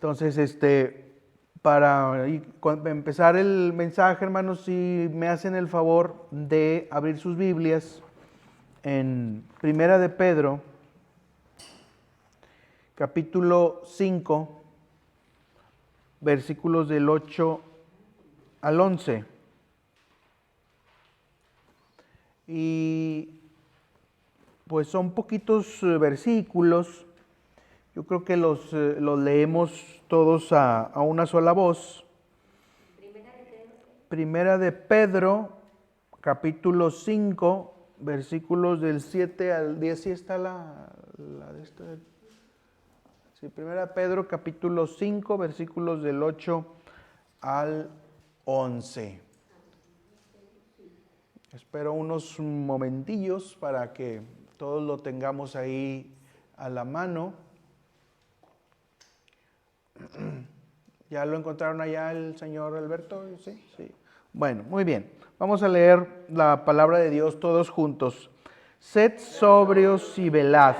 Entonces, para empezar el mensaje, hermanos, si me hacen el favor de abrir sus Biblias en Primera de Pedro, capítulo 5, versículos del 8 al 11. Y pues son poquitos versículos. Yo creo que los leemos todos a una sola voz. Primera de Pedro, capítulo 5, versículos del 7 al 10. ¿Sí está la de esta? Sí, Primera de Pedro, capítulo 5, versículos del 8 al 11. Espero unos momentillos para que todos lo tengamos ahí a la mano. ¿Ya lo encontraron allá el señor Alberto? Sí, sí. Bueno, muy bien. Vamos a leer la palabra de Dios todos juntos. Sed sobrios y velad,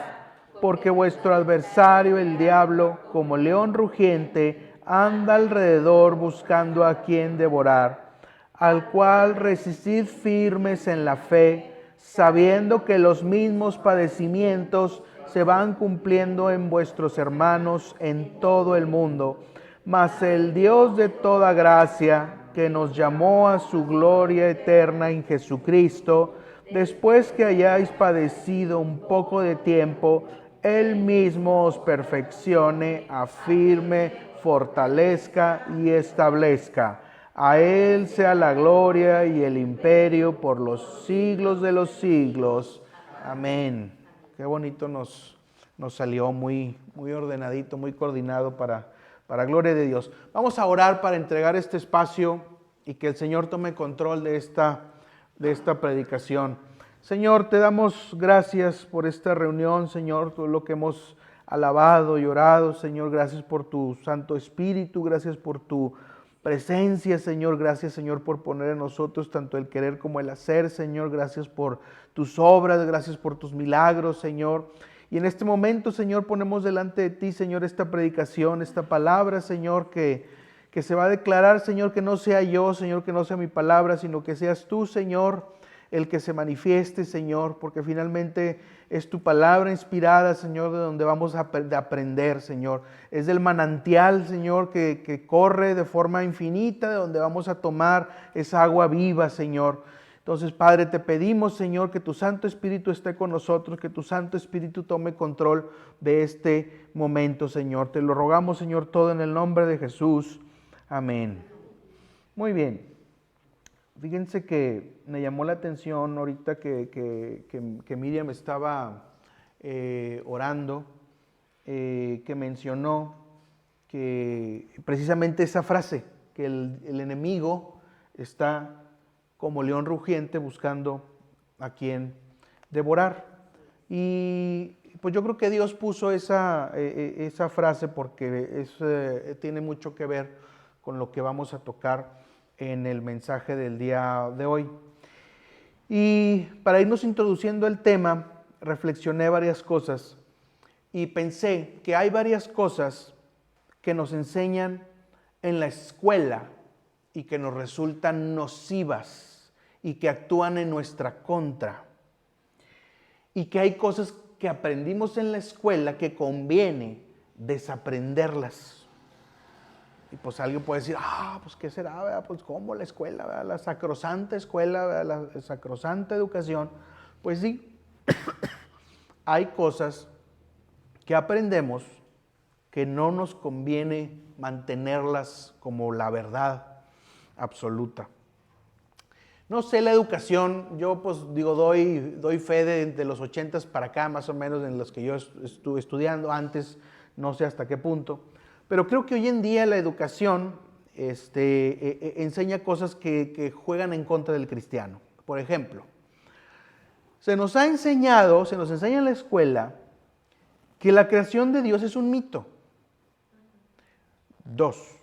porque vuestro adversario, el diablo, como león rugiente, anda alrededor buscando a quien devorar, al cual resistid firmes en la fe, sabiendo que los mismos padecimientos se van cumpliendo en vuestros hermanos en todo el mundo. Mas el Dios de toda gracia, que nos llamó a su gloria eterna en Jesucristo, después que hayáis padecido un poco de tiempo, Él mismo os perfeccione, afirme, fortalezca y establezca. A Él sea la gloria y el imperio por los siglos de los siglos. Amén. Qué bonito nos salió, muy ordenadito, muy coordinado para gloria de Dios. Vamos a orar para entregar este espacio y que el Señor tome control de esta predicación. Señor, te damos gracias por esta reunión, Señor, todo lo que hemos alabado y orado, Señor, gracias por tu Santo Espíritu, gracias por tu presencia, Señor, gracias, Señor, por poner en nosotros tanto el querer como el hacer, Señor, gracias por tus obras, gracias por tus milagros, Señor. Y en este momento, Señor, ponemos delante de ti, Señor, esta predicación, esta palabra, Señor, que se va a declarar, Señor, que no sea yo, Señor, que no sea mi palabra, sino que seas tú, Señor, el que se manifieste, Señor, porque finalmente es tu palabra inspirada, Señor, de donde vamos a aprender, Señor. Es del manantial, Señor, que corre de forma infinita, de donde vamos a tomar esa agua viva, Señor. Entonces, Padre, te pedimos, Señor, que tu Santo Espíritu esté con nosotros, que tu Santo Espíritu tome control de este momento, Señor. Te lo rogamos, Señor, todo en el nombre de Jesús. Amén. Muy bien. Fíjense que me llamó la atención ahorita que Miriam estaba orando, que mencionó que precisamente esa frase, que el enemigo está como león rugiente buscando a quien devorar. Y pues yo creo que Dios puso esa frase porque tiene mucho que ver con lo que vamos a tocar en el mensaje del día de hoy. Y para irnos introduciendo el tema, reflexioné varias cosas y pensé que hay varias cosas que nos enseñan en la escuela y que nos resultan nocivas y que actúan en nuestra contra. Y que hay cosas que aprendimos en la escuela que conviene desaprenderlas. Y pues alguien puede decir, pues ¿qué será? ¿Verdad? Pues ¿cómo la escuela? ¿Verdad? La sacrosanta escuela, ¿verdad? La sacrosanta educación. Pues sí, hay cosas que aprendemos que no nos conviene mantenerlas como la verdad absoluta. No sé, la educación, yo pues digo, doy fe de los 80s para acá, más o menos, en los que yo estuve estudiando antes, no sé hasta qué punto. Pero creo que hoy en día la educación enseña cosas que juegan en contra del cristiano. Por ejemplo, se nos enseña en la escuela que la creación de Dios es un mito. 2.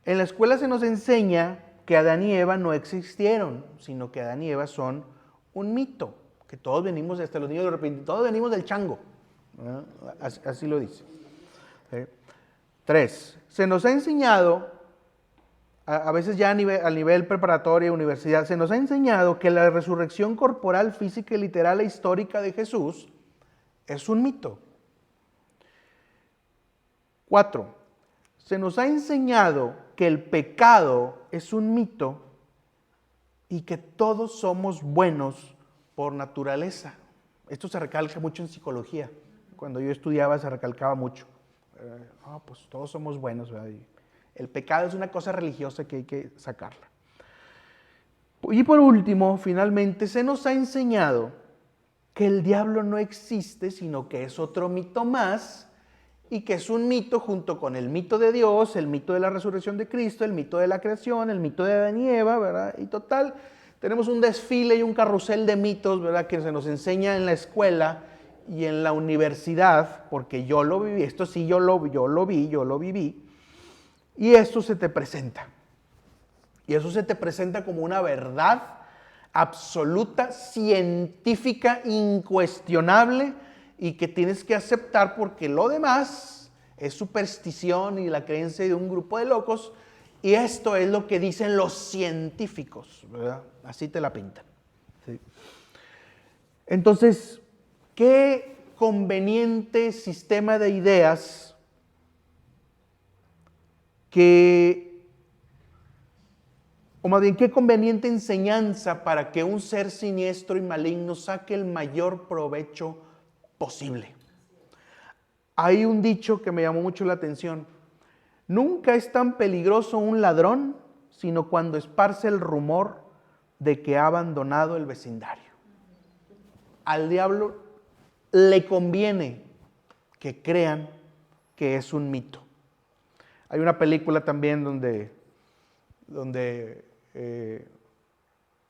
En la escuela se nos enseña que Adán y Eva no existieron, sino que Adán y Eva son un mito, que todos venimos, hasta los niños de repente, todos venimos del chango. Así lo dice. 3. se nos ha enseñado, a veces ya a nivel preparatoria, universidad, se nos ha enseñado que la resurrección corporal, física y literal e histórica de Jesús es un mito. 4. Se nos ha enseñado que el pecado es un mito y que todos somos buenos por naturaleza. Esto se recalca mucho en psicología. Cuando yo estudiaba se recalcaba mucho. Pues todos somos buenos, ¿verdad? Y el pecado es una cosa religiosa que hay que sacarla. Y por último, finalmente, se nos ha enseñado que el diablo no existe, sino que es otro mito más, y que es un mito junto con el mito de Dios, el mito de la resurrección de Cristo, el mito de la creación, el mito de Adán y Eva, ¿verdad? Y total, tenemos un desfile y un carrusel de mitos, ¿verdad?, que se nos enseña en la escuela y en la universidad, porque yo lo viví, esto sí yo lo viví, y esto se te presenta. Y eso se te presenta como una verdad absoluta, científica, incuestionable, y que tienes que aceptar porque lo demás es superstición y la creencia de un grupo de locos, y esto es lo que dicen los científicos, ¿verdad? Así te la pintan. ¿Sí? Entonces, qué conveniente sistema de ideas o más bien, qué conveniente enseñanza para que un ser siniestro y maligno saque el mayor provecho posible. Hay un dicho que me llamó mucho la atención. Nunca es tan peligroso un ladrón, sino cuando esparce el rumor de que ha abandonado el vecindario. Al diablo le conviene que crean que es un mito. Hay una película también donde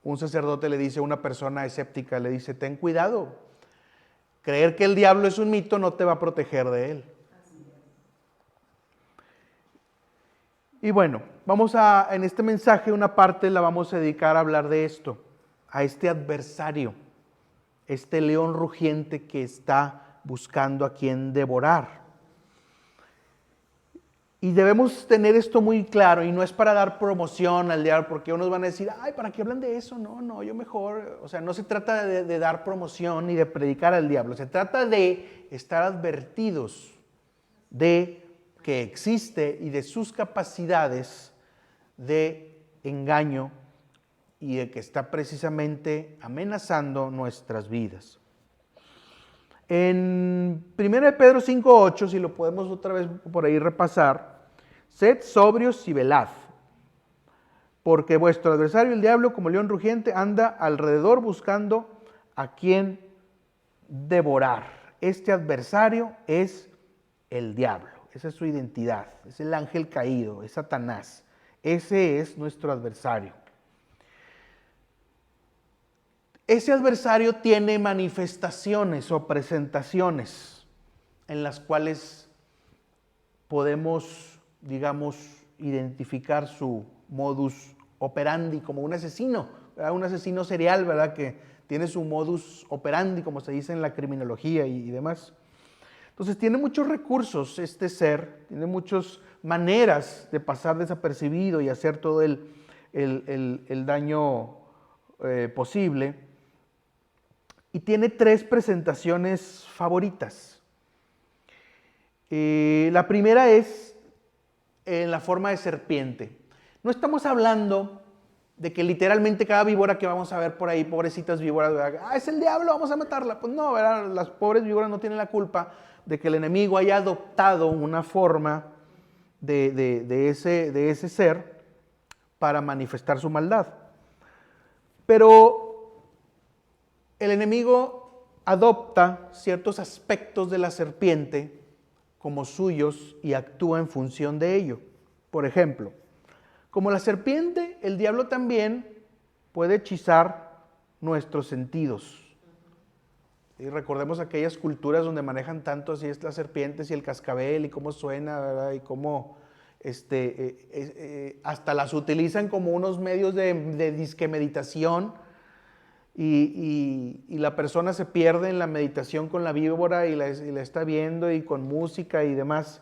un sacerdote le dice a una persona escéptica, le dice, ten cuidado, creer que el diablo es un mito no te va a proteger de él. Y bueno, en este mensaje una parte la vamos a dedicar a hablar de esto, a este adversario, este león rugiente que está buscando a quien devorar. Y debemos tener esto muy claro, y no es para dar promoción al diablo, porque unos van a decir, ay, ¿para qué hablan de eso? No, yo mejor, o sea, no se trata de dar promoción ni de predicar al diablo, se trata de estar advertidos de que existe y de sus capacidades de engaño y de que está precisamente amenazando nuestras vidas. En 1 Pedro 5:8, si lo podemos otra vez por ahí repasar, sed sobrios y velad, porque vuestro adversario el diablo, como león rugiente, anda alrededor buscando a quien devorar. Este adversario es el diablo, esa es su identidad, es el ángel caído, es Satanás, ese es nuestro adversario. Ese adversario tiene manifestaciones o presentaciones en las cuales podemos, digamos, identificar su modus operandi como un asesino, ¿verdad? Un asesino serial, ¿verdad? Que tiene su modus operandi, como se dice en la criminología y demás. Entonces tiene muchos recursos este ser, tiene muchas maneras de pasar desapercibido y hacer todo el daño posible. Y tiene 3 presentaciones favoritas. La primera es en la forma de serpiente. No estamos hablando de que literalmente cada víbora que vamos a ver por ahí, pobrecitas víboras, es el diablo, vamos a matarla. Pues no, ¿verdad? Las pobres víboras no tienen la culpa de que el enemigo haya adoptado una forma de ese ser para manifestar su maldad. Pero el enemigo adopta ciertos aspectos de la serpiente como suyos y actúa en función de ello. Por ejemplo, como la serpiente, el diablo también puede hechizar nuestros sentidos. Y recordemos aquellas culturas donde manejan tanto así las serpientes y el cascabel y cómo suena, ¿verdad? Y cómo hasta las utilizan como unos medios de disque meditación. Y la persona se pierde en la meditación con la víbora y la está viendo y con música y demás.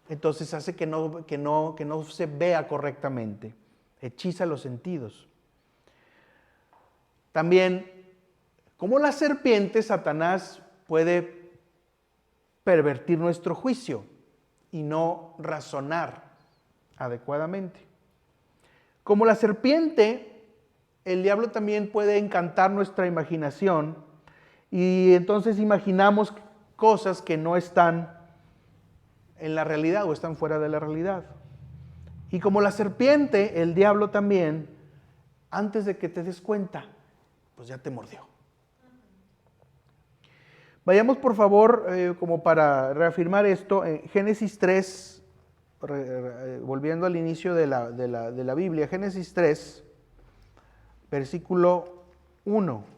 entonces hace que no se vea correctamente, hechiza los sentidos. También, como la serpiente, Satanás puede pervertir nuestro juicio y no razonar adecuadamente. Como la serpiente, el diablo también puede encantar nuestra imaginación y entonces imaginamos cosas que no están en la realidad o están fuera de la realidad. Y como la serpiente, el diablo también, antes de que te des cuenta, pues ya te mordió. Vayamos por favor, como para reafirmar esto, en Génesis 3, volviendo al inicio de la Biblia, Génesis 3, versículo 1.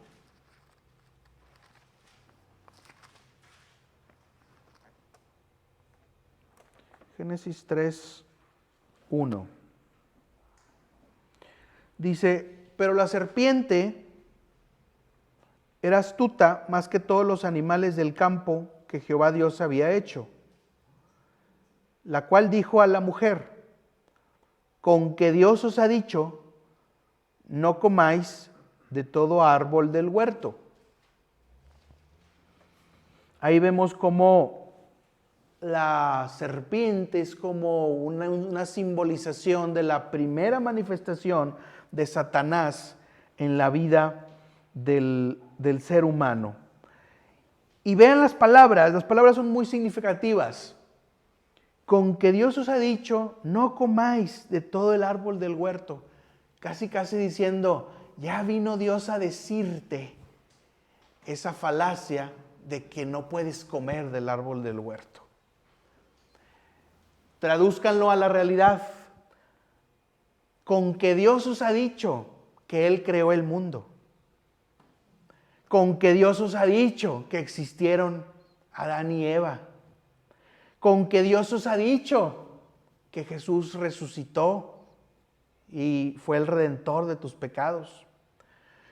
Génesis 3, 1. Dice, pero la serpiente era astuta más que todos los animales del campo que Jehová Dios había hecho, la cual dijo a la mujer, con que Dios os ha dicho, no comáis de todo árbol del huerto. Ahí vemos cómo la serpiente es como una simbolización de la primera manifestación de Satanás en la vida del ser humano. Y vean las palabras son muy significativas. Con que Dios os ha dicho, no comáis de todo el árbol del huerto. Casi diciendo, ya vino Dios a decirte esa falacia de que no puedes comer del árbol del huerto. Tradúzcanlo a la realidad. Con que Dios os ha dicho que Él creó el mundo. Con que Dios os ha dicho que existieron Adán y Eva. Con que Dios os ha dicho que Jesús resucitó y fue el redentor de tus pecados.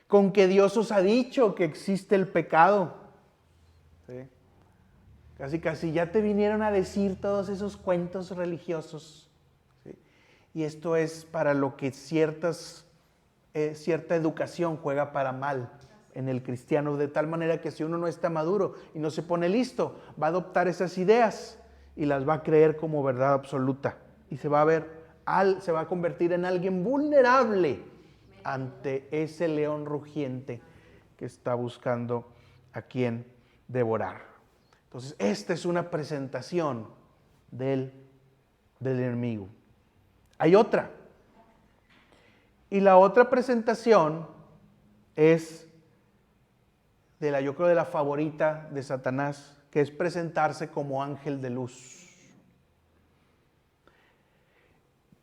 Con que Dios os ha dicho que existe el pecado. ¿Sí? Casi ya te vinieron a decir todos esos cuentos religiosos. ¿Sí? Y esto es para lo que cierta educación juega para mal en el cristiano, de tal manera que si uno no está maduro y no se pone listo, va a adoptar esas ideas y las va a creer como verdad absoluta y se va a convertir en alguien vulnerable ante ese león rugiente que está buscando a quien devorar. Entonces, esta es una presentación del enemigo. Hay otra. Y la otra presentación es yo creo de la favorita de Satanás, que es presentarse como ángel de luz.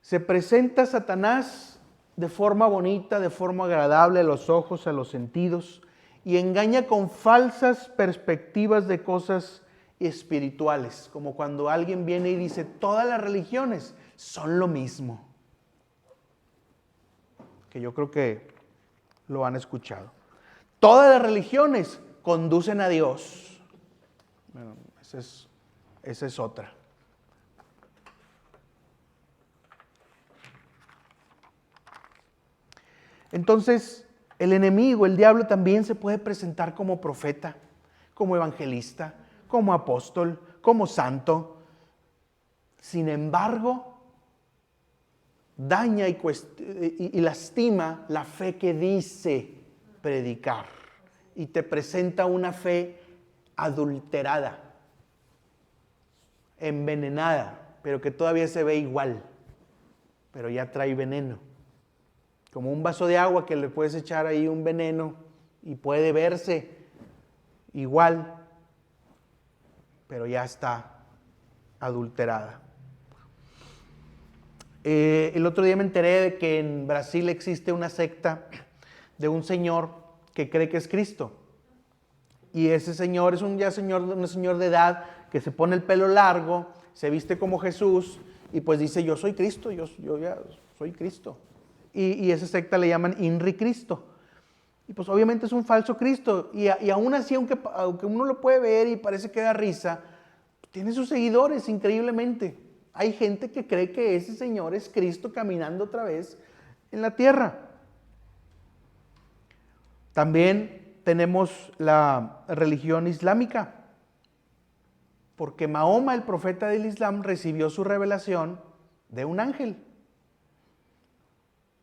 Se presenta Satanás de forma bonita, de forma agradable a los ojos, a los sentidos, y engaña con falsas perspectivas de cosas espirituales, como cuando alguien viene y dice, todas las religiones son lo mismo. Que yo creo que lo han escuchado. Todas las religiones conducen a Dios. Bueno, esa es otra. Entonces, el enemigo, el diablo, también se puede presentar como profeta, como evangelista, como apóstol, como santo. Sin embargo, daña y lastima la fe que dice predicar y te presenta una fe adulterada, envenenada, pero que todavía se ve igual, pero ya trae veneno. Como un vaso de agua que le puedes echar ahí un veneno y puede verse igual, pero ya está adulterada. El otro día me enteré de que en Brasil existe una secta de un señor que cree que es Cristo. Y ese señor es un señor de edad que se pone el pelo largo, se viste como Jesús y pues dice, yo soy Cristo, yo ya soy Cristo. Y esa secta le llaman Inri Cristo. Y pues obviamente es un falso Cristo. Y aún así, aunque uno lo puede ver y parece que da risa, tiene sus seguidores increíblemente. Hay gente que cree que ese Señor es Cristo caminando otra vez en la tierra. También tenemos la religión islámica, porque Mahoma, el profeta del Islam, recibió su revelación de un ángel.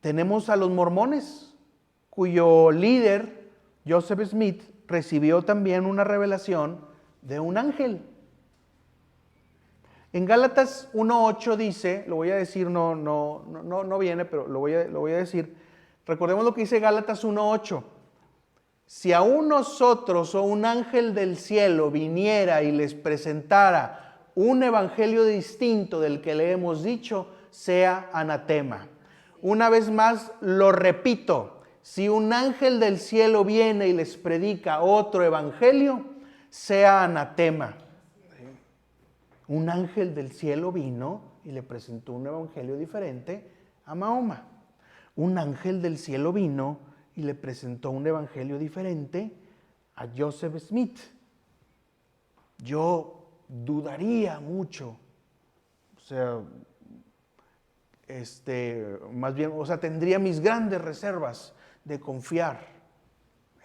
Tenemos a los mormones, cuyo líder, Joseph Smith, recibió también una revelación de un ángel. En Gálatas 1:8 dice, lo voy a decir, no viene, pero lo voy a decir. Recordemos lo que dice Gálatas 1:8. Si aún nosotros o un ángel del cielo viniera y les presentara un evangelio distinto del que le hemos dicho, sea anatema. Una vez más lo repito, si un ángel del cielo viene y les predica otro evangelio, sea anatema. Un ángel del cielo vino y le presentó un evangelio diferente a Mahoma. Un ángel del cielo vino y le presentó un evangelio diferente a Joseph Smith. Yo dudaría mucho, tendría mis grandes reservas de confiar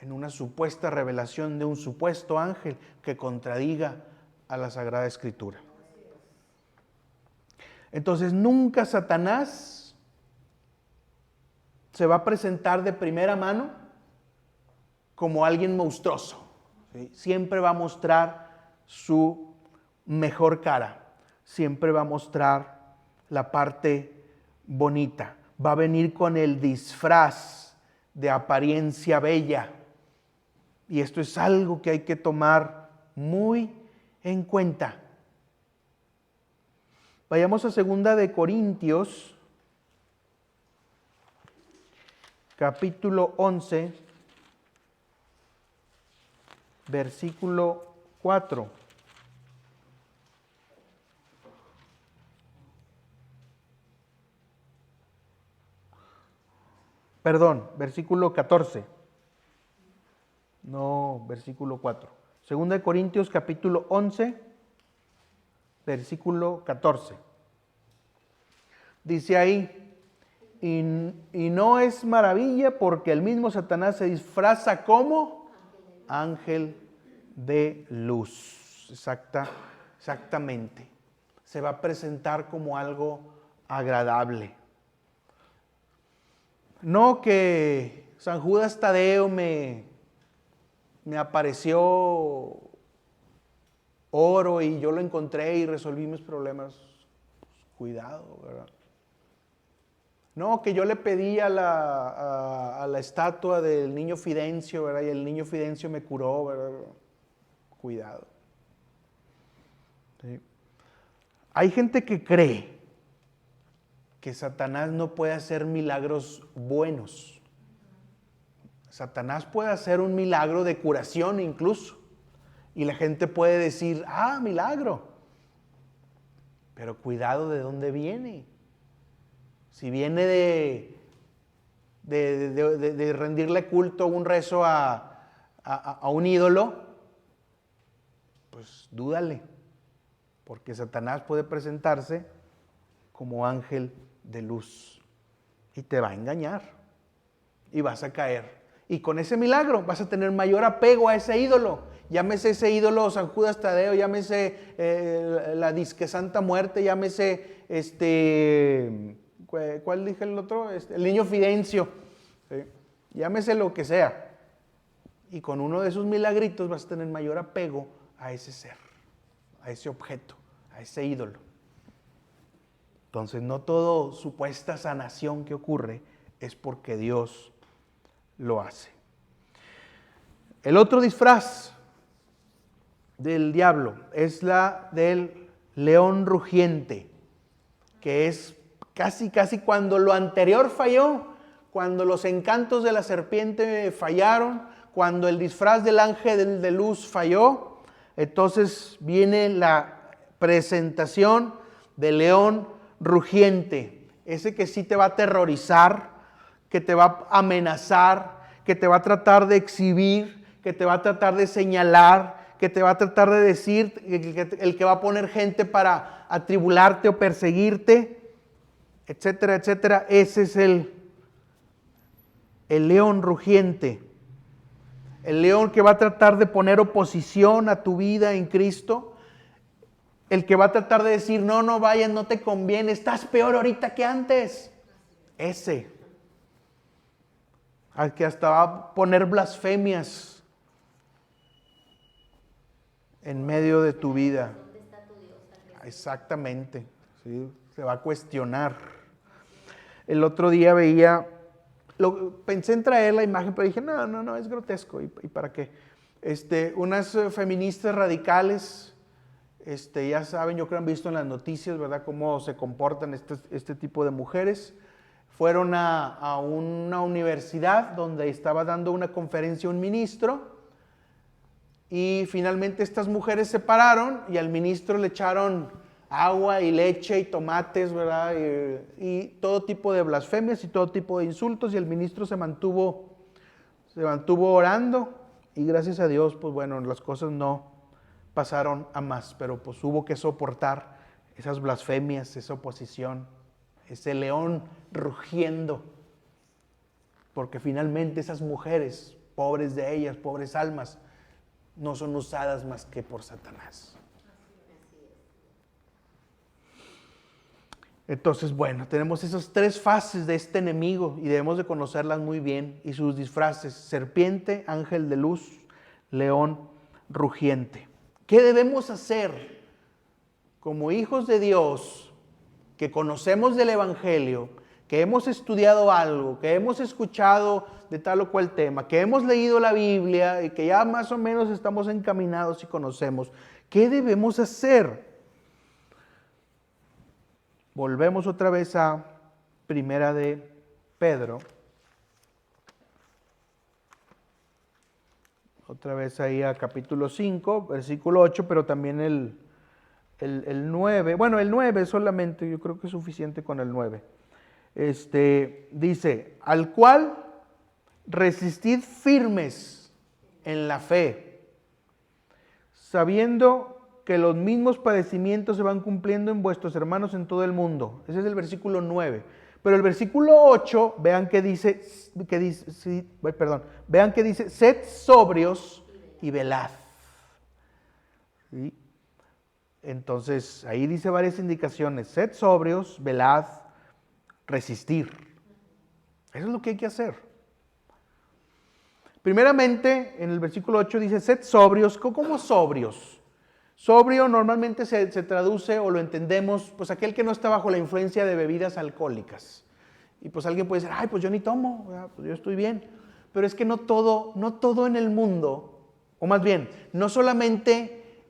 en una supuesta revelación de un supuesto ángel que contradiga a la Sagrada Escritura. Entonces, nunca Satanás se va a presentar de primera mano como alguien monstruoso, ¿sí? Siempre va a mostrar su mejor cara, siempre va a mostrar la parte bonita, va a venir con el disfraz de apariencia bella. Y esto es algo que hay que tomar muy en cuenta. Vayamos a 2 de Corintios, capítulo 11, versículo 4. Perdón, versículo 14. No, versículo 4. 2 de Corintios, capítulo 11, versículo 14. Dice ahí, y no es maravilla porque el mismo Satanás se disfraza como ángel de luz. Exactamente. Se va a presentar como algo agradable. No que San Judas Tadeo me apareció oro y yo lo encontré y resolví mis problemas. Pues, cuidado, ¿verdad? No, que yo le pedí a la estatua del niño Fidencio, ¿verdad? Y el niño Fidencio me curó, ¿verdad? Cuidado. ¿Sí? Hay gente que cree que Satanás no puede hacer milagros buenos. Satanás puede hacer un milagro de curación incluso. Y la gente puede decir, milagro. Pero cuidado de dónde viene. Si viene de rendirle culto, un rezo a un ídolo, pues dúdale. Porque Satanás puede presentarse como ángel de luz. Y te va a engañar. Y vas a caer. Y con ese milagro vas a tener mayor apego a ese ídolo. Llámese ese ídolo San Judas Tadeo, llámese la disque Santa Muerte, llámese ¿cuál dije el otro? El niño Fidencio. ¿Sí? Llámese lo que sea. Y con uno de esos milagritos vas a tener mayor apego a ese ser, a ese objeto, a ese ídolo. Entonces, no todo supuesta sanación que ocurre es porque Dios lo hace. El otro disfraz del diablo es la del león rugiente, que es casi cuando lo anterior falló, cuando los encantos de la serpiente fallaron, cuando el disfraz del ángel de luz falló, entonces viene la presentación del león rugiente, ese que sí te va a aterrorizar, que te va a amenazar, que te va a tratar de exhibir, que te va a tratar de señalar, que te va a tratar de decir, el que va a poner gente para atribularte o perseguirte, etcétera, etcétera. Ese es el león rugiente. El león que va a tratar de poner oposición a tu vida en Cristo. El que va a tratar de decir, no, no vayas, no te conviene, estás peor ahorita que antes. Ese. Al que hasta va a poner blasfemias en medio de tu vida. ¿Dónde está tu Dios? Exactamente. ¿Sí? Se va a cuestionar. El otro día pensé en traer la imagen, pero dije, no, es grotesco. ¿Y para qué? Unas feministas radicales, ya saben, yo creo que han visto en las noticias, ¿verdad?, cómo se comportan este tipo de mujeres. Fueron a una universidad donde estaba dando una conferencia un ministro y finalmente estas mujeres se pararon y al ministro le echaron agua y leche y tomates, ¿verdad? Y todo tipo de blasfemias y todo tipo de insultos, y el ministro se mantuvo orando, y gracias a Dios, pues bueno, las cosas no pasaron a más, pero pues hubo que soportar esas blasfemias, esa oposición, ese león rugiendo, porque finalmente esas mujeres, pobres de ellas, pobres almas, no son usadas más que por Satanás. Entonces, bueno, tenemos esas tres fases de este enemigo y debemos de conocerlas muy bien, y sus disfraces: serpiente, ángel de luz, león rugiente. ¿Qué debemos hacer como hijos de Dios que conocemos del Evangelio, que hemos estudiado algo, que hemos escuchado de tal o cual tema, que hemos leído la Biblia y que ya más o menos estamos encaminados y conocemos? ¿Qué debemos hacer? Volvemos otra vez a Primera de Pedro. Otra vez ahí a capítulo 5, versículo 8, pero también el 9. Bueno, el 9 solamente, yo creo que es suficiente con el 9. Dice, al cual resistid firmes en la fe, sabiendo que los mismos padecimientos se van cumpliendo en vuestros hermanos en todo el mundo. Ese es el versículo 9. Pero el versículo 8, vean que dice, sed sobrios y velad. ¿Sí? Entonces, ahí dice varias indicaciones: sed sobrios, velad, resistir. Eso es lo que hay que hacer. Primeramente, en el versículo 8 dice, sed sobrios. ¿Cómo sobrios? Sobrio normalmente se traduce, o lo entendemos, pues aquel que no está bajo la influencia de bebidas alcohólicas. Y pues alguien puede decir, ay, pues yo ni tomo, pues yo estoy bien. Pero es que no todo en el mundo, o más bien, no solamente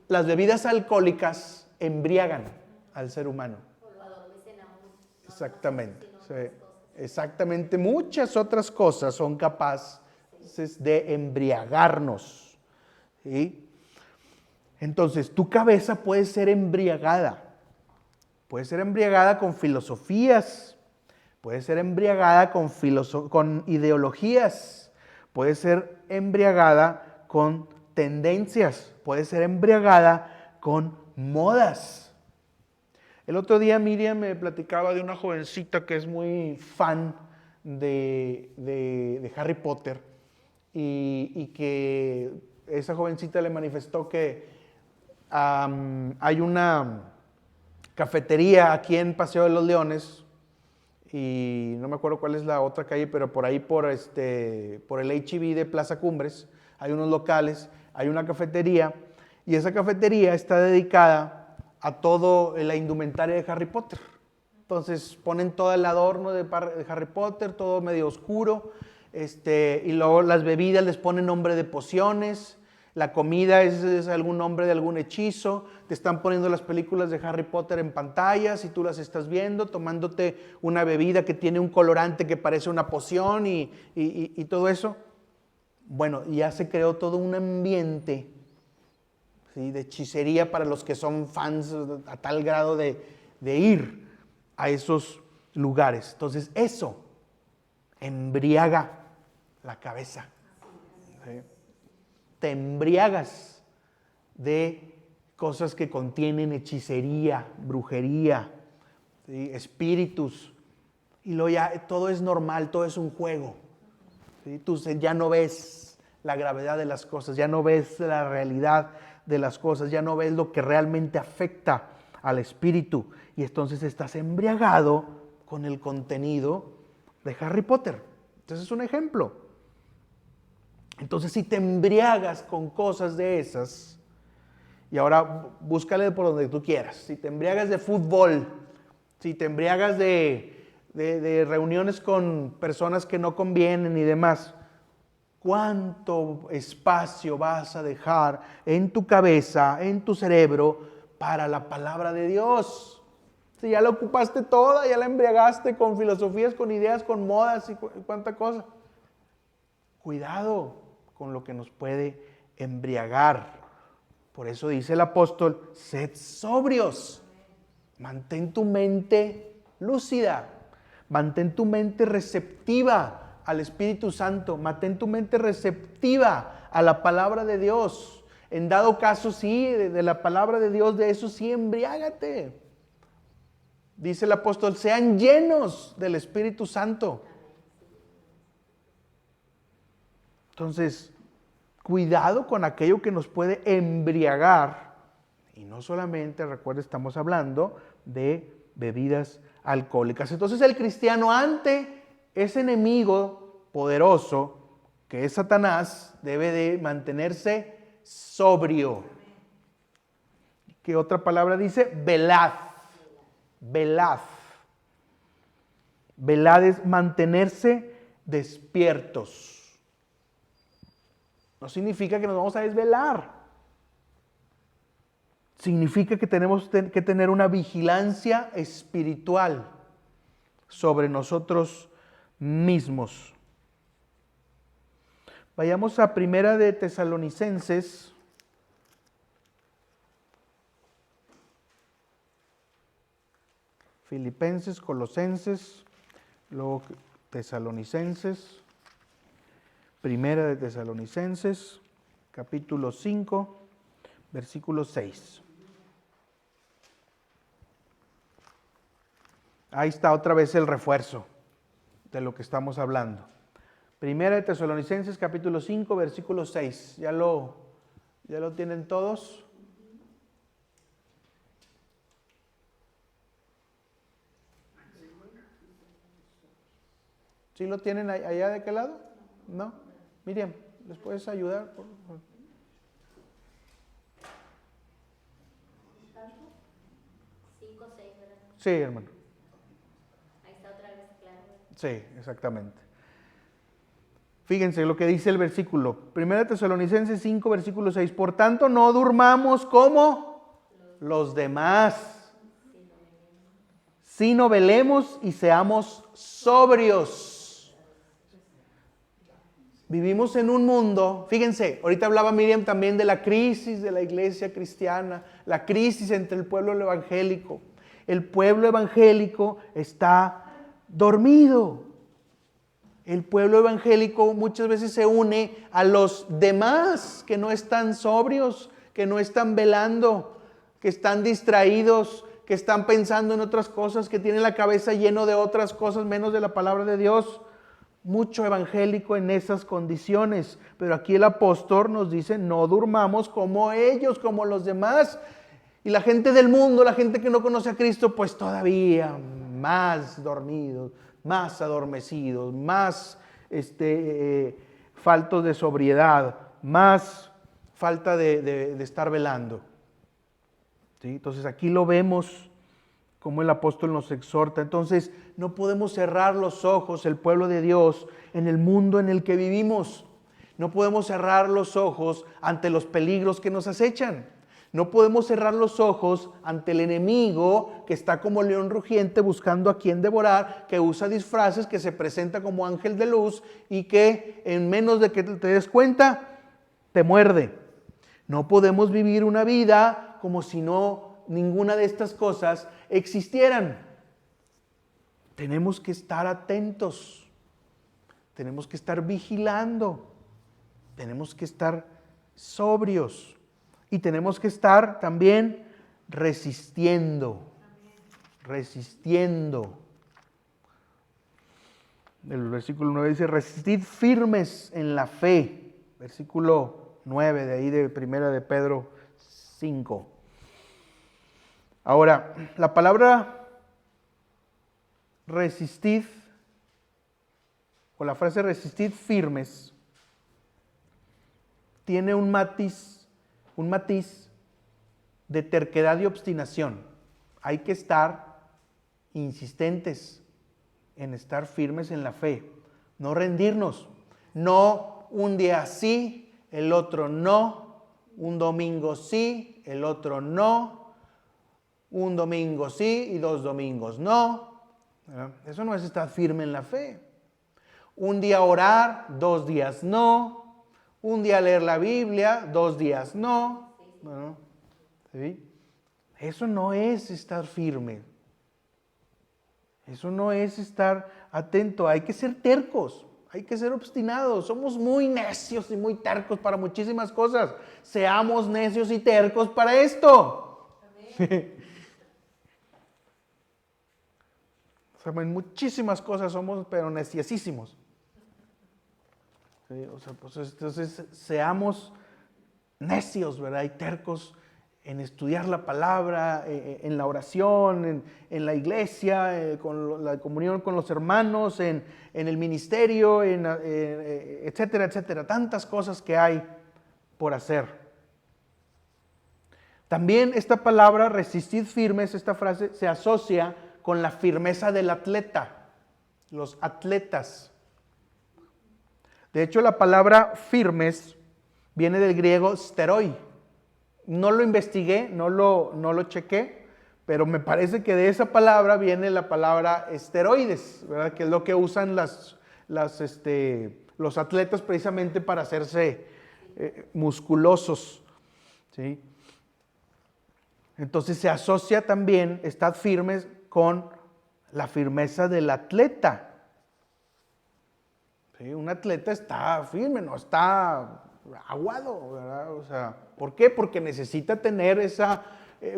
las bebidas alcohólicas embriagan al ser humano. O lo adormecen a uno. Exactamente. Sí, exactamente. Muchas otras cosas son capaces de embriagarnos. ¿Sí? Entonces, tu cabeza puede ser embriagada. Puede ser embriagada con filosofías. Puede ser embriagada con ideologías. Puede ser embriagada con tendencias. Puede ser embriagada con modas. El otro día Miriam me platicaba de una jovencita que es muy fan de Harry Potter, y que esa jovencita le manifestó que hay una cafetería aquí en Paseo de los Leones, y no me acuerdo cuál es la otra calle, pero por ahí por el H-E-B de Plaza Cumbres hay unos locales, hay una cafetería, y esa cafetería está dedicada a todo la indumentaria de Harry Potter. Entonces ponen todo el adorno de Harry Potter, todo medio oscuro, y luego las bebidas les ponen nombre de pociones. La comida es algún nombre de algún hechizo. Te están poniendo las películas de Harry Potter en pantallas y tú las estás viendo, tomándote una bebida que tiene un colorante que parece una poción y todo eso. Bueno, ya se creó todo un ambiente, ¿sí?, de hechicería para los que son fans a tal grado de ir a esos lugares. Entonces eso embriaga la cabeza. ¿Sí? Te embriagas de cosas que contienen hechicería, brujería, ¿sí? Espíritus. Y luego ya todo es normal, todo es un juego. ¿Sí? Tú ya no ves la gravedad de las cosas, ya no ves la realidad de las cosas, ya no ves lo que realmente afecta al espíritu. Y entonces estás embriagado con el contenido de Harry Potter. Entonces es un ejemplo. Entonces si te embriagas con cosas de esas, y ahora búscale por donde tú quieras, si te embriagas de fútbol, si te embriagas de reuniones con personas que no convienen y demás, ¿cuánto espacio vas a dejar en tu cabeza, en tu cerebro, para la palabra de Dios? Si ya la ocupaste toda, ya la embriagaste con filosofías, con ideas, con modas y cuánta cosa. Cuidado con lo que nos puede embriagar. Por eso dice el apóstol, sed sobrios. Mantén tu mente lúcida. Mantén tu mente receptiva al Espíritu Santo. Mantén tu mente receptiva a la palabra de Dios. En dado caso, sí, de la palabra de Dios, de eso sí, embriágate. Dice el apóstol, sean llenos del Espíritu Santo. Entonces, cuidado con aquello que nos puede embriagar. Y no solamente, recuerda, estamos hablando de bebidas alcohólicas. Entonces el cristiano ante ese enemigo poderoso que es Satanás debe de mantenerse sobrio. ¿Qué otra palabra dice? Velad. Velad. Velad es mantenerse despiertos. No significa que nos vamos a desvelar. Significa que tenemos que tener una vigilancia espiritual sobre nosotros mismos. Vayamos a Primera de Tesalonicenses. Filipenses, Colosenses, luego Tesalonicenses. Primera de Tesalonicenses, capítulo 5, versículo 6. Ahí está otra vez el refuerzo de lo que estamos hablando. Primera de Tesalonicenses, capítulo 5, versículo 6. ¿Ya lo tienen todos? ¿Sí lo tienen allá de qué lado? ¿No? Miriam, ¿les puedes ayudar? Por favor? Cinco, seis, ¿verdad? Sí, hermano. Ahí está otra vez, claro. Sí, exactamente. Fíjense lo que dice el versículo. 1 Tesalonicenses 5, versículo 6. Por tanto, no durmamos como los demás, sino velemos y seamos sobrios. Vivimos en un mundo, fíjense, ahorita hablaba Miriam también de la crisis de la iglesia cristiana, la crisis entre el pueblo evangélico. El pueblo evangélico está dormido. El pueblo evangélico muchas veces se une a los demás que no están sobrios, que no están velando, que están distraídos, que están pensando en otras cosas, que tienen la cabeza lleno de otras cosas menos de la palabra de Dios. Mucho evangélico en esas condiciones, pero aquí el apóstol nos dice, no durmamos como ellos, como los demás. Y la gente del mundo, la gente que no conoce a Cristo, pues todavía más dormidos, más adormecidos, más faltos de sobriedad, más falta de estar velando. ¿Sí? Entonces aquí lo vemos como el apóstol nos exhorta. Entonces no podemos cerrar los ojos, el pueblo de Dios, en el mundo en el que vivimos. No podemos cerrar los ojos ante los peligros que nos acechan. No podemos cerrar los ojos ante el enemigo que está como león rugiente buscando a quien devorar, que usa disfraces, que se presenta como ángel de luz y que en menos de que te des cuenta, te muerde. No podemos vivir una vida como si ninguna de estas cosas existieran. Tenemos que estar atentos, tenemos que estar vigilando, tenemos que estar sobrios. Y tenemos que estar también resistiendo. Resistiendo. El versículo 9 dice, resistid firmes en la fe. Versículo 9 de ahí de primera de Pedro 5. Ahora, la palabra resistid, o la frase resistid firmes, tiene un matiz de terquedad y obstinación. Hay que estar insistentes en estar firmes en la fe, no rendirnos, no un día sí, el otro no, un domingo sí, el otro no, un domingo sí y 2 domingos no. Eso no es estar firme en la fe. Un día orar, 2 días no, un día leer la Biblia, 2 días no. Bueno, ¿sí? Eso no es estar firme. Eso no es estar atento. Hay que ser tercos, hay que ser obstinados. Somos muy necios y muy tercos para muchísimas cosas. Seamos necios y tercos para esto. O sea, en muchísimas cosas somos, pero neciosísimos. ¿Sí? O sea, pues entonces seamos necios, ¿verdad? Y tercos en estudiar la palabra, en la oración, en la iglesia, con la comunión con los hermanos, en el ministerio, etcétera, etcétera. Tantas cosas que hay por hacer. También esta palabra, resistid firmes, esta frase se asocia con la firmeza del atleta, los atletas. De hecho, la palabra firmes viene del griego steroi. No lo investigué, no lo chequé, pero me parece que de esa palabra viene la palabra esteroides, ¿verdad? Que es lo que usan los atletas precisamente para hacerse musculosos, ¿sí? Entonces se asocia también, estad firmes, con la firmeza del atleta. ¿Sí? Un atleta está firme, no está aguado, ¿verdad? O sea, ¿por qué? Porque necesita tener esa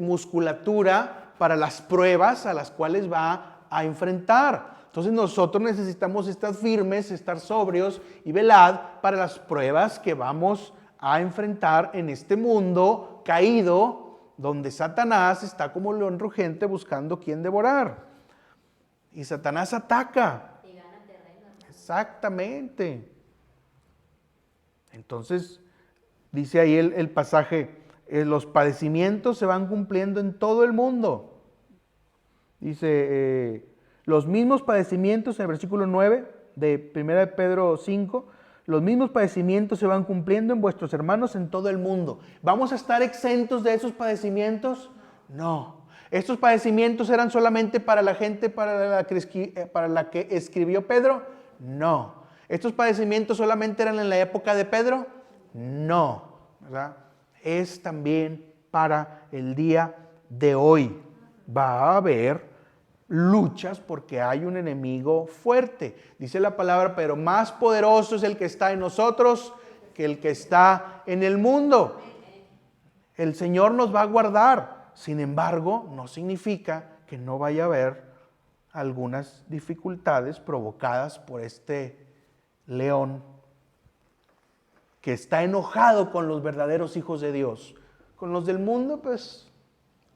musculatura para las pruebas a las cuales va a enfrentar. Entonces nosotros necesitamos estar firmes, estar sobrios y velad para las pruebas que vamos a enfrentar en este mundo caído, donde Satanás está como león rugiente buscando quién devorar. Y Satanás ataca. Y gana terreno. Exactamente. Entonces, dice ahí el pasaje, los padecimientos se van cumpliendo en todo el mundo. Dice, los mismos padecimientos, en el versículo 9 de 1 de Pedro 5, los mismos padecimientos se van cumpliendo en vuestros hermanos en todo el mundo. ¿Vamos a estar exentos de esos padecimientos? No. ¿Estos padecimientos eran solamente para la gente para la que escribió Pedro? No. ¿Estos padecimientos solamente eran en la época de Pedro? No. ¿Verdad? Es también para el día de hoy. Va a haber luchas porque hay un enemigo fuerte. Dice la palabra, pero más poderoso es el que está en nosotros que el que está en el mundo. El Señor nos va a guardar. Sin embargo, no significa que no vaya a haber algunas dificultades provocadas por este león que está enojado con los verdaderos hijos de Dios. Con los del mundo, pues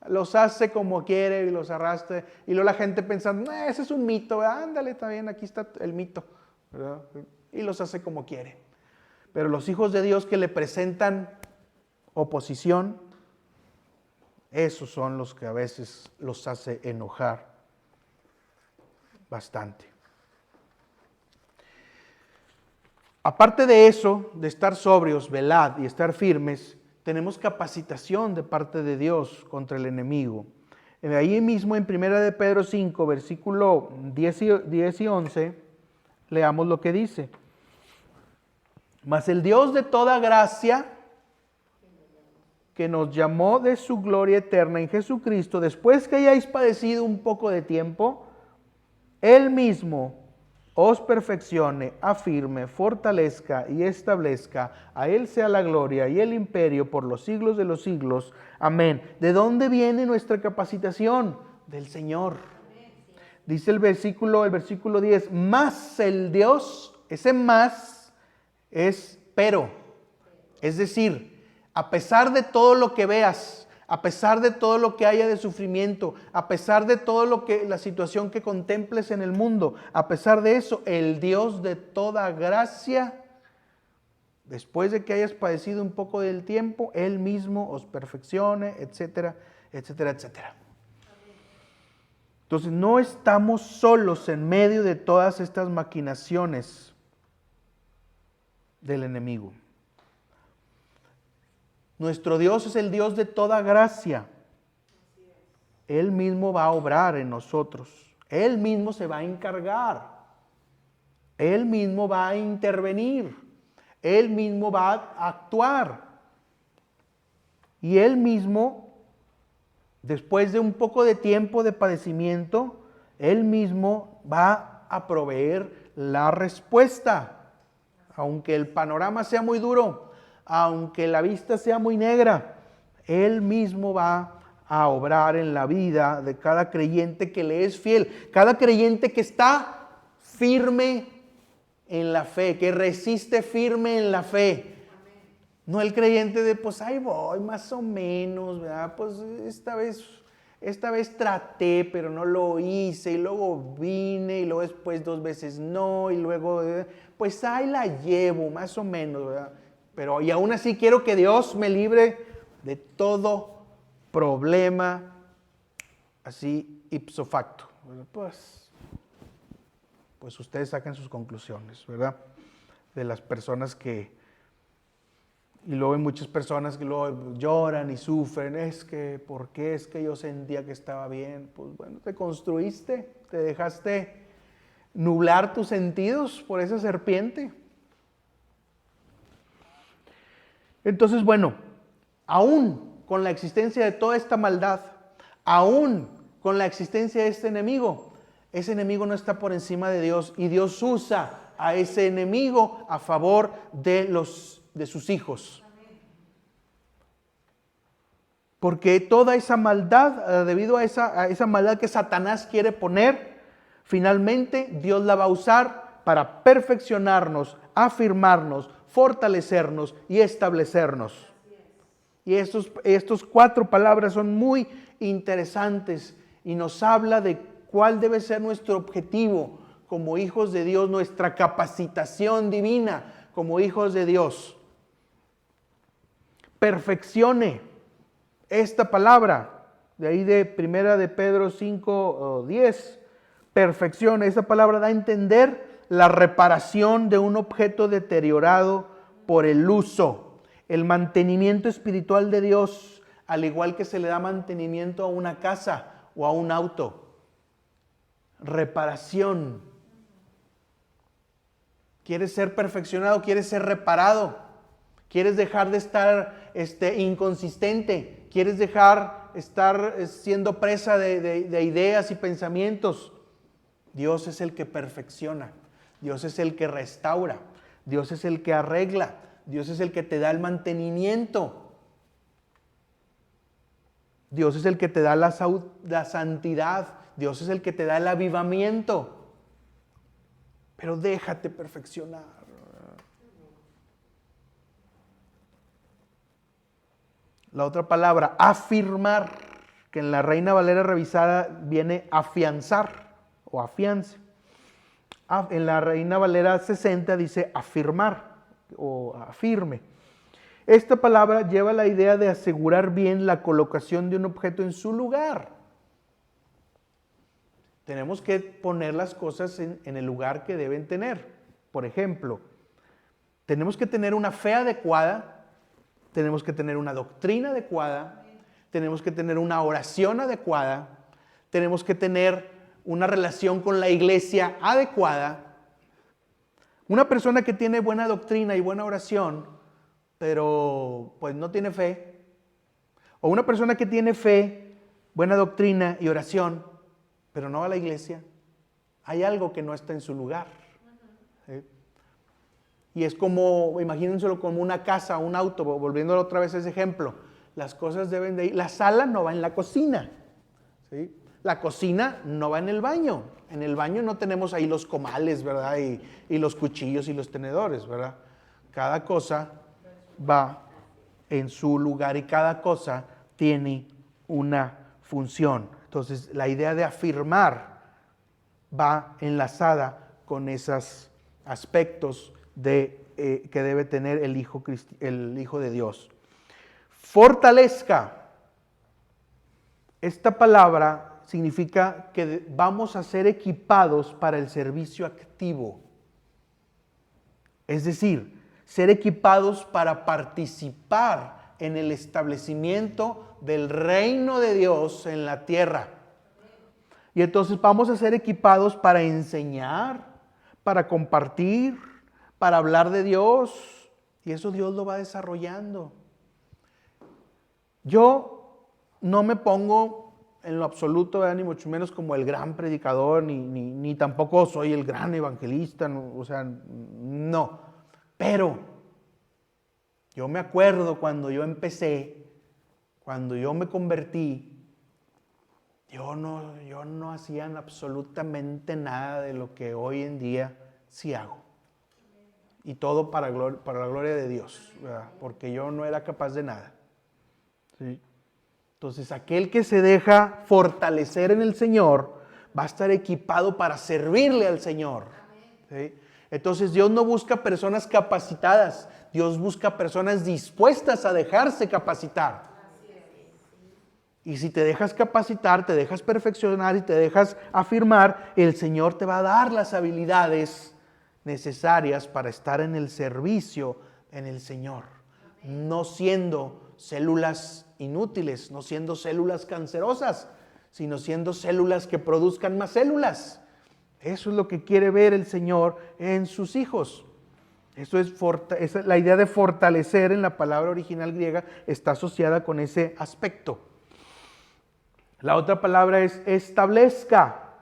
los hace como quiere y los arrastra. Y luego la gente pensando, ese es un mito, ándale, está bien, aquí está el mito, ¿verdad? Y los hace como quiere. Pero los hijos de Dios que le presentan oposición, esos son los que a veces los hace enojar bastante. Aparte de eso, de estar sobrios, velad y estar firmes, tenemos capacitación de parte de Dios contra el enemigo. Ahí mismo en 1 de Pedro 5, versículo 10 y 11, leamos lo que dice. Mas el Dios de toda gracia, que nos llamó de su gloria eterna en Jesucristo, después que hayáis padecido un poco de tiempo, Él mismo os perfeccione, afirme, fortalezca y establezca. A Él sea la gloria y el imperio por los siglos de los siglos. Amén. ¿De dónde viene nuestra capacitación? Del Señor. Dice el versículo 10, más el Dios, ese más es pero. Es decir, a pesar de todo lo que veas, a pesar de todo lo que haya de sufrimiento, a pesar de todo lo que la situación que contemples en el mundo, a pesar de eso, el Dios de toda gracia, después de que hayas padecido un poco del tiempo, Él mismo os perfeccione, etcétera, etcétera, etcétera. Entonces no estamos solos en medio de todas estas maquinaciones del enemigo. Nuestro Dios es el Dios de toda gracia. Él mismo va a obrar en nosotros. Él mismo se va a encargar. Él mismo va a intervenir. Él mismo va a actuar. Y Él mismo, después de un poco de tiempo de padecimiento, Él mismo va a proveer la respuesta. Aunque el panorama sea muy duro, aunque la vista sea muy negra, Él mismo va a obrar en la vida de cada creyente que le es fiel, cada creyente que está firme en la fe, que resiste firme en la fe. No el creyente de pues ahí voy, más o menos, ¿verdad? Pues esta vez traté, pero no lo hice, y luego vine, y luego después 2 veces no, y luego pues ahí la llevo, más o menos, ¿verdad? Pero y aún así quiero que Dios me libre de todo problema, así ipso facto. Pues ustedes sacan sus conclusiones, ¿verdad? De las personas que... Y luego hay muchas personas que luego lloran y sufren. Es que, ¿por qué? Es que yo sentía que estaba bien. Pues bueno, te construiste, te dejaste nublar tus sentidos por esa serpiente. Entonces, bueno, aún con la existencia de toda esta maldad, aún con la existencia de este enemigo, ese enemigo no está por encima de Dios y Dios usa a ese enemigo a favor de sus hijos. Porque toda esa maldad, debido a esa maldad que Satanás quiere poner, finalmente Dios la va a usar para perfeccionarnos, afirmarnos, fortalecernos y establecernos. Y estos 4 palabras son muy interesantes y nos habla de cuál debe ser nuestro objetivo como hijos de Dios, nuestra capacitación divina como hijos de Dios. Perfeccione esta palabra, de ahí de 1 de Pedro 5:10, perfeccione, esta palabra da a entender la reparación de un objeto deteriorado por el uso, el mantenimiento espiritual de Dios, al igual que se le da mantenimiento a una casa o a un auto. Reparación. ¿Quieres ser perfeccionado? ¿Quieres ser reparado? ¿Quieres dejar de estar inconsistente? ¿Quieres dejar de estar siendo presa de ideas y pensamientos? Dios es el que perfecciona. Dios es el que restaura. Dios es el que arregla. Dios es el que te da el mantenimiento. Dios es el que te da la santidad. Dios es el que te da el avivamiento. Pero déjate perfeccionar. La otra palabra, afirmar, que en la Reina Valera revisada viene afianzar o afiance. En la Reina Valera 60 dice afirmar o afirme. Esta palabra lleva la idea de asegurar bien la colocación de un objeto en su lugar. Tenemos que poner las cosas en el lugar que deben tener. Por ejemplo, tenemos que tener una fe adecuada, tenemos que tener una doctrina adecuada, tenemos que tener una oración adecuada, tenemos que tener una relación con la iglesia adecuada. Una persona que tiene buena doctrina y buena oración, pero pues no tiene fe, o una persona que tiene fe, buena doctrina y oración, pero no va a la iglesia, hay algo que no está en su lugar. ¿sí? Y es como, imagínenselo como una casa, un auto, volviendo otra vez a ese ejemplo. Las cosas deben de ir, la sala no va en la cocina, ¿sí? La cocina no va en el baño. En el baño no tenemos ahí los comales, ¿verdad? Y los cuchillos y los tenedores, ¿verdad? Cada cosa va en su lugar y cada cosa tiene una función. Entonces, la idea de afirmar va enlazada con esos aspectos que debe tener el Hijo de Dios. Fortalezca. Esta palabra significa que vamos a ser equipados para el servicio activo. Es decir, ser equipados para participar en el establecimiento del reino de Dios en la tierra. Y entonces vamos a ser equipados para enseñar, para compartir, para hablar de Dios. Y eso Dios lo va desarrollando. Yo no me pongo en lo absoluto, ni mucho menos como el gran predicador, ni tampoco soy el gran evangelista, no. Pero yo me acuerdo cuando yo empecé, cuando yo me convertí, yo no hacía absolutamente nada de lo que hoy en día sí hago. Y todo para la gloria de Dios, ¿verdad? Porque yo no era capaz de nada. ¿Sí? Entonces, aquel que se deja fortalecer en el Señor va a estar equipado para servirle al Señor. ¿Sí? Entonces, Dios no busca personas capacitadas, Dios busca personas dispuestas a dejarse capacitar. Y si te dejas capacitar, te dejas perfeccionar y te dejas afirmar, el Señor te va a dar las habilidades necesarias para estar en el servicio en el Señor. No siendo células inútiles, no siendo células cancerosas, sino siendo células que produzcan más células. Eso es lo que quiere ver el Señor en sus hijos. Esa es la idea de fortalecer en la palabra original griega, está asociada con ese aspecto. La otra palabra es establezca.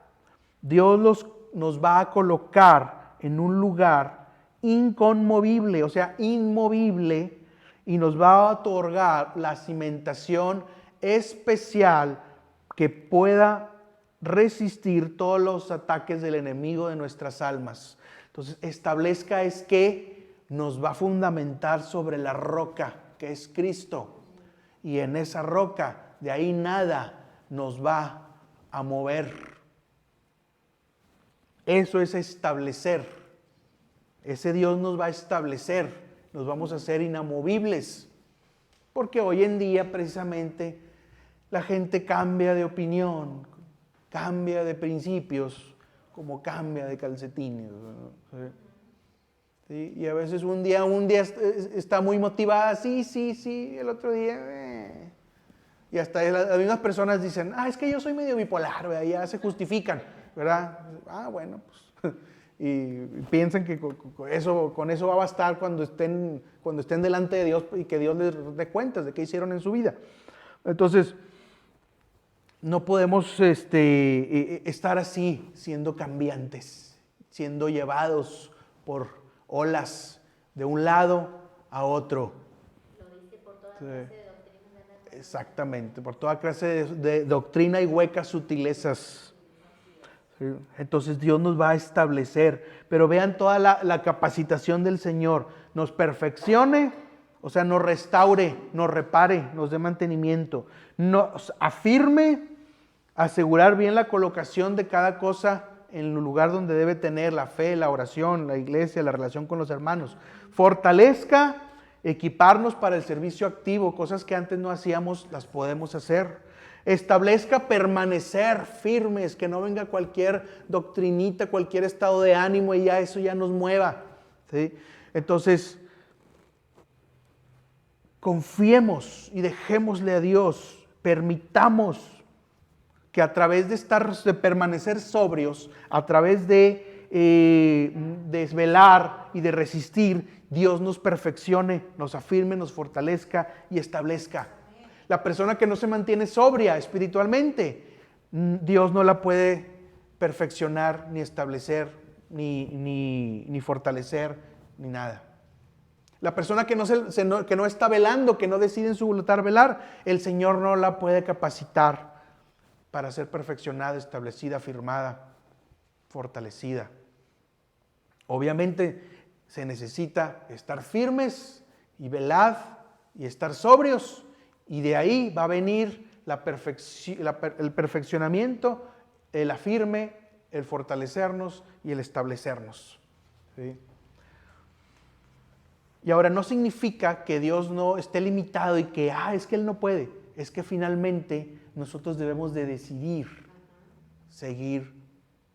Dios nos va a colocar en un lugar inconmovible, o sea, inmovible, y nos va a otorgar la cimentación especial que pueda resistir todos los ataques del enemigo de nuestras almas. Entonces, establezca es que nos va a fundamentar sobre la roca, que es Cristo. Y en esa roca, de ahí nada nos va a mover. Eso es establecer. Ese Dios nos va a establecer. Nos vamos a hacer inamovibles. Porque hoy en día precisamente la gente cambia de opinión, cambia de principios, como cambia de calcetines. ¿Sí? Y a veces un día está muy motivada, sí, el otro día... Y hasta las mismas personas dicen, es que yo soy medio bipolar, ¿verdad? Ya se justifican, ¿verdad? Bueno, pues... Y piensan que con eso va a bastar cuando estén delante de Dios y que Dios les dé cuentas de qué hicieron en su vida. Entonces, no podemos estar así, siendo cambiantes, siendo llevados por olas de un lado a otro. Lo dice por toda clase de doctrina. Exactamente, por toda clase de doctrina y huecas sutilezas. ¿Sí? Entonces Dios nos va a establecer, pero vean toda la capacitación del Señor, nos perfeccione, o sea, nos restaure, nos repare, nos dé mantenimiento, nos afirme, asegurar bien la colocación de cada cosa en el lugar donde debe tener la fe, la oración, la iglesia, la relación con los hermanos, fortalezca, equiparnos para el servicio activo, cosas que antes no hacíamos, las podemos hacer. Establezca permanecer firmes, que no venga cualquier doctrinita, cualquier estado de ánimo y eso ya nos mueva. ¿Sí? Entonces, confiemos y dejémosle a Dios, permitamos que a través de permanecer sobrios, a través de desvelar y de resistir, Dios nos perfeccione, nos afirme, nos fortalezca y establezca. La persona que no se mantiene sobria espiritualmente, Dios no la puede perfeccionar, ni establecer, ni fortalecer, ni nada. La persona que no está velando, que no decide en su voluntad velar, el Señor no la puede capacitar para ser perfeccionada, establecida, firmada, fortalecida. Obviamente se necesita estar firmes y velad y estar sobrios, y de ahí va a venir el perfeccionamiento, el afirme, el fortalecernos y el establecernos. ¿Sí? Y ahora no significa que Dios no esté limitado y que, es que Él no puede. Es que finalmente nosotros debemos de decidir seguir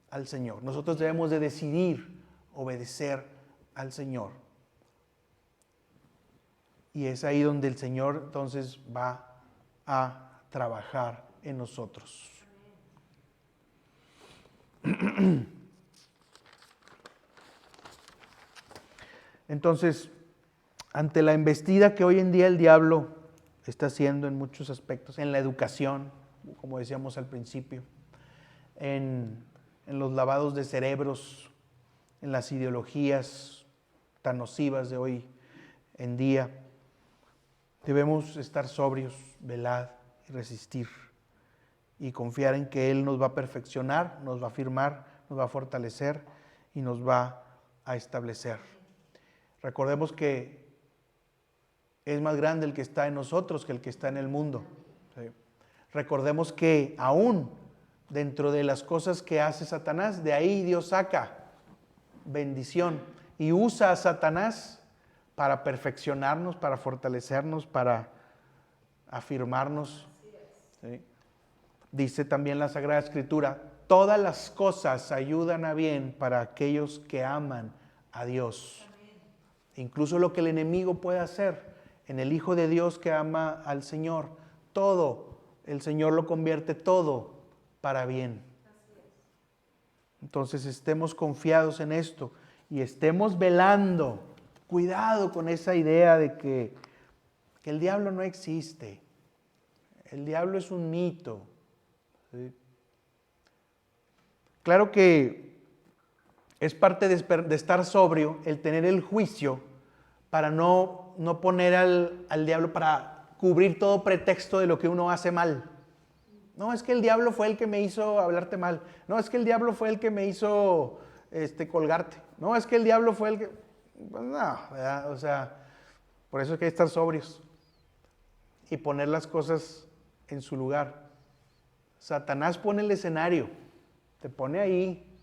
al Señor. Nosotros debemos de decidir obedecer al Señor. Y es ahí donde el Señor entonces va a trabajar en nosotros. Entonces, ante la embestida que hoy en día el diablo está haciendo en muchos aspectos, en la educación, como decíamos al principio, en los lavados de cerebros, en las ideologías tan nocivas de hoy en día, debemos estar sobrios, velar y resistir y confiar en que Él nos va a perfeccionar, nos va a afirmar, nos va a fortalecer y nos va a establecer. Recordemos que es más grande el que está en nosotros que el que está en el mundo. ¿Sí? Recordemos que aún dentro de las cosas que hace Satanás, de ahí Dios saca bendición y usa a Satanás para perfeccionarnos, para fortalecernos, para afirmarnos. ¿Sí? Dice también la Sagrada Escritura, todas las cosas ayudan a bien para aquellos que aman a Dios. Incluso lo que el enemigo puede hacer en el Hijo de Dios que ama al Señor, todo, el Señor lo convierte todo para bien. Entonces estemos confiados en esto y estemos velando. Cuidado con esa idea de que el diablo no existe. El diablo es un mito. ¿Sí? Claro que es parte de estar sobrio el tener el juicio para no poner al diablo para cubrir todo pretexto de lo que uno hace mal. No, es que el diablo fue el que me hizo hablarte mal. No, es que el diablo fue el que me hizo colgarte. No, es que el diablo fue el que... Pues no, ¿verdad? O sea, por eso hay que estar sobrios y poner las cosas en su lugar. Satanás pone el escenario, te pone ahí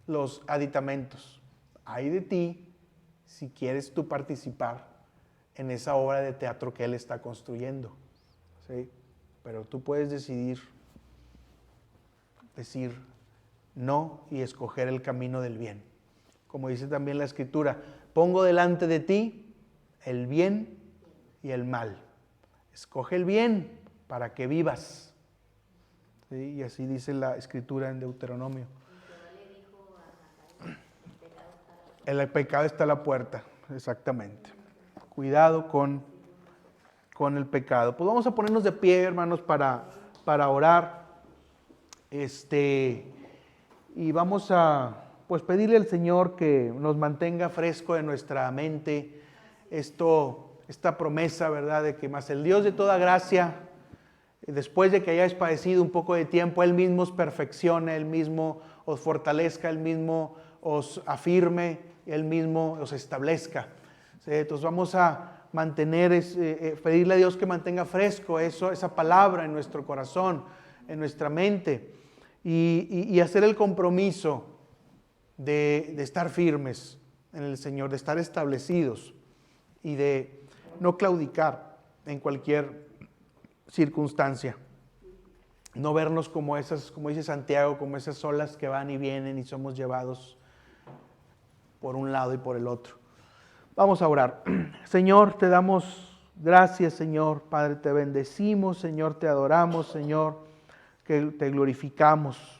los aditamentos. Hay de ti si quieres tú participar en esa obra de teatro que él está construyendo. ¿Sí? Pero tú puedes decir no y escoger el camino del bien. Como dice también la Escritura, pongo delante de ti el bien y el mal. Escoge el bien para que vivas. ¿Sí? Y así dice la Escritura en Deuteronomio. El pecado está a la puerta, exactamente. Cuidado con el pecado. Pues vamos a ponernos de pie, hermanos, para orar. Y vamos a pedirle al Señor que nos mantenga fresco en nuestra mente esta promesa, ¿verdad? De que más el Dios de toda gracia, después de que hayáis padecido un poco de tiempo, Él mismo os perfeccione, Él mismo os fortalezca, Él mismo os afirme, Él mismo os establezca. ¿Sí? Entonces vamos a pedirle a Dios que mantenga fresco esa palabra en nuestro corazón, en nuestra mente, y hacer el compromiso de estar firmes en el Señor, de estar establecidos y de no claudicar en cualquier circunstancia. No vernos como esas, como dice Santiago, como esas olas que van y vienen y somos llevados por un lado y por el otro. Vamos a orar. Señor, te damos gracias, Señor. Padre, te bendecimos, Señor, te adoramos, Señor, que te glorificamos.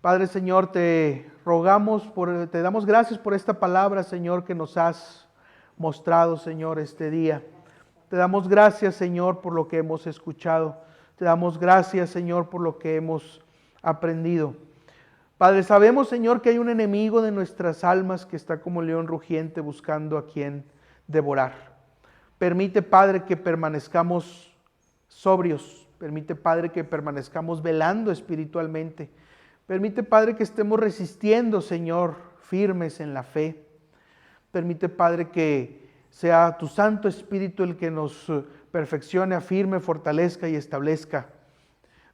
Padre, Señor, te damos gracias por esta palabra, Señor, que nos has mostrado, Señor, este día. Te damos gracias, Señor, por lo que hemos escuchado. Te damos gracias, Señor, por lo que hemos aprendido. Padre, sabemos, Señor, que hay un enemigo de nuestras almas que está como león rugiente buscando a quien devorar. Permite, Padre, que permanezcamos sobrios. Permite, Padre, que permanezcamos velando espiritualmente. Permite, Padre, que estemos resistiendo, Señor, firmes en la fe. Permite, Padre, que sea tu Santo Espíritu el que nos perfeccione, afirme, fortalezca y establezca.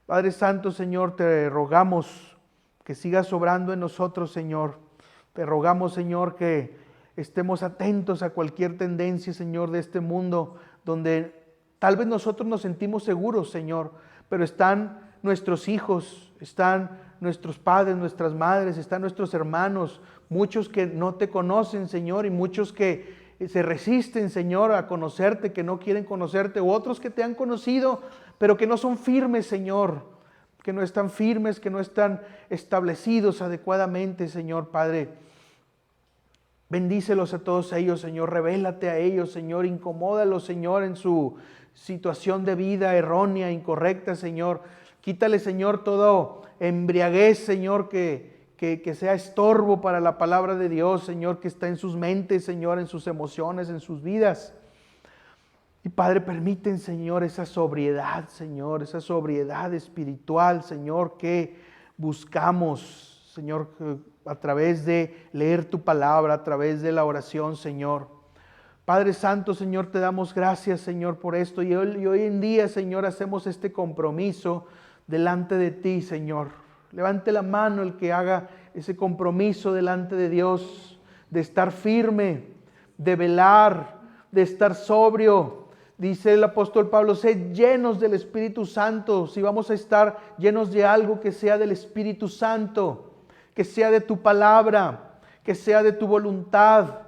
Padre Santo, Señor, te rogamos que sigas obrando en nosotros, Señor. Te rogamos, Señor, que estemos atentos a cualquier tendencia, Señor, de este mundo, donde tal vez nosotros nos sentimos seguros, Señor, pero están nuestros hijos, están nuestros padres, nuestras madres, están nuestros hermanos, muchos que no te conocen, Señor, y muchos que se resisten, Señor, a conocerte, que no quieren conocerte, u otros que te han conocido, pero que no son firmes, Señor, que no están firmes, que no están establecidos adecuadamente, Señor Padre. Bendícelos a todos ellos, Señor, revélate a ellos, Señor, incomódalos, Señor, en su situación de vida errónea, incorrecta, Señor. Quítale, Señor, todo embriaguez, Señor, que sea estorbo para la palabra de Dios, Señor, que está en sus mentes, Señor, en sus emociones, en sus vidas. Y Padre, permiten, Señor, esa sobriedad, Señor, esa sobriedad espiritual, Señor, que buscamos, Señor, a través de leer tu palabra, a través de la oración, Señor. Padre Santo, Señor, te damos gracias, Señor, por esto. Y hoy en día, Señor, hacemos este compromiso delante de ti, Señor. Levante la mano el que haga ese compromiso delante de Dios, de estar firme, de velar, de estar sobrio. Dice el apóstol Pablo, sed llenos del Espíritu Santo. Si vamos a estar llenos de algo, que sea del Espíritu Santo, que sea de tu palabra, que sea de tu voluntad,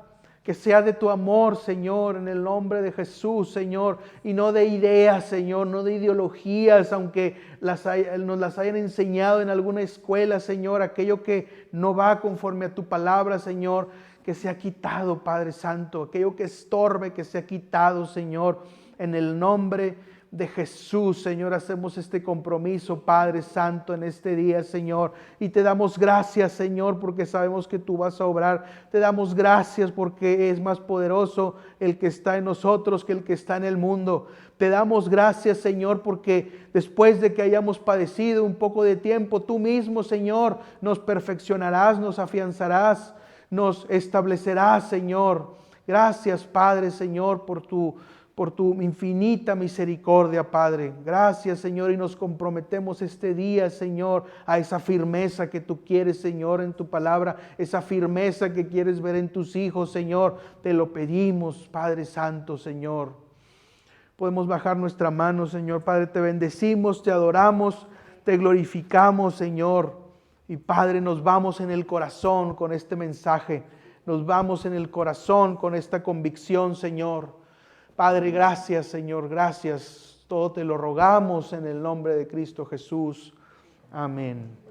que sea de tu amor, Señor, en el nombre de Jesús, Señor, y no de ideas, Señor, no de ideologías, aunque nos las hayan enseñado en alguna escuela, Señor, aquello que no va conforme a tu palabra, Señor, que sea quitado, Padre Santo, aquello que estorbe, que sea quitado, Señor, en el nombre de Jesús, Señor, hacemos este compromiso, Padre Santo, en este día, Señor, y te damos gracias, Señor, porque sabemos que tú vas a obrar. Te damos gracias porque es más poderoso el que está en nosotros que el que está en el mundo. Te damos gracias, Señor, porque después de que hayamos padecido un poco de tiempo, tú mismo, Señor, nos perfeccionarás, nos afianzarás, nos establecerás, Señor. Gracias, Padre, Señor, por tu infinita misericordia, Padre. Gracias, Señor, y nos comprometemos este día, Señor, a esa firmeza que tú quieres, Señor, en tu palabra, esa firmeza que quieres ver en tus hijos, Señor. Te lo pedimos, Padre Santo, Señor. Podemos bajar nuestra mano, Señor. Padre, te bendecimos, te adoramos, te glorificamos, Señor. Y Padre, nos vamos en el corazón con este mensaje. Nos vamos en el corazón con esta convicción, Señor. Padre, gracias, Señor, gracias. Todo te lo rogamos en el nombre de Cristo Jesús. Amén.